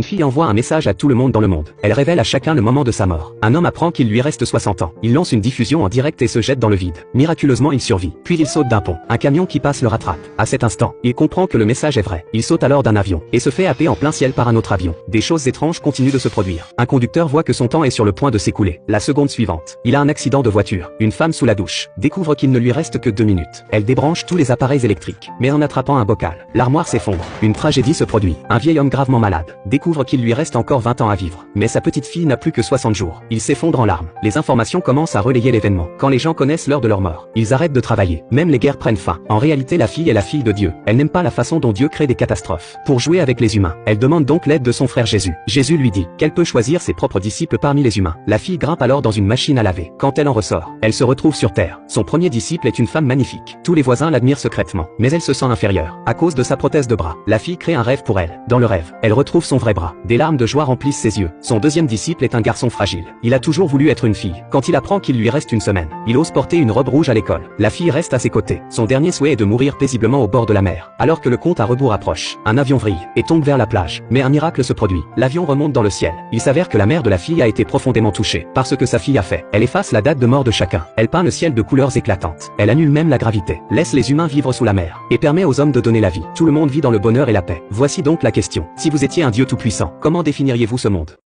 Une fille envoie un message à tout le monde dans le monde. Elle révèle à chacun le moment de sa mort. Un homme apprend qu'il lui reste 60 ans. Il lance une diffusion en direct et se jette dans le vide. Miraculeusement, il survit. Puis il saute d'un pont. Un camion qui passe le rattrape. À cet instant, il comprend que le message est vrai. Il saute alors d'un avion et se fait happer en plein ciel par un autre avion. Des choses étranges continuent de se produire. Un conducteur voit que son temps est sur le point de s'écouler. La seconde suivante, il a un accident de voiture. Une femme sous la douche découvre qu'il ne lui reste que 2 minutes. Elle débranche tous les appareils électriques, mais en attrapant un bocal, l'armoire s'effondre. Une tragédie se produit. Un vieil homme gravement malade découvre qu'il lui reste encore 20 ans à vivre. Mais sa petite fille n'a plus que 60 jours. Il s'effondre en larmes. Les informations commencent à relayer l'événement. Quand les gens connaissent l'heure de leur mort, ils arrêtent de travailler. Même les guerres prennent fin. En réalité, la fille est la fille de Dieu. Elle n'aime pas la façon dont Dieu crée des catastrophes pour jouer avec les humains. Elle demande donc l'aide de son frère Jésus. Jésus lui dit qu'elle peut choisir ses propres disciples parmi les humains. La fille grimpe alors dans une machine à laver. Quand elle en ressort, elle se retrouve sur terre. Son premier disciple est une femme magnifique. Tous les voisins l'admirent secrètement, mais elle se sent inférieure à cause de sa prothèse de bras. La fille crée un rêve pour elle. Dans le rêve, elle retrouve son vrai bras. Des larmes de joie remplissent ses yeux. Son deuxième disciple est un garçon fragile. Il a toujours voulu être une fille. Quand il apprend qu'il lui reste une semaine, il ose porter une robe rouge à l'école. La fille reste à ses côtés. Son dernier souhait est de mourir paisiblement au bord de la mer. Alors que le compte à rebours approche, un avion vrille et tombe vers la plage. Mais un miracle se produit. L'avion remonte dans le ciel. Il s'avère que la mère de la fille a été profondément touchée par ce que sa fille a fait. Elle efface la date de mort de chacun. Elle peint le ciel de couleurs éclatantes. Elle annule même la gravité, laisse les humains vivre sous la mer et permet aux hommes de donner la vie. Tout le monde vit dans le bonheur et la paix. Voici donc la question. Si vous étiez un Dieu tout-puissant, comment définiriez-vous ce monde ?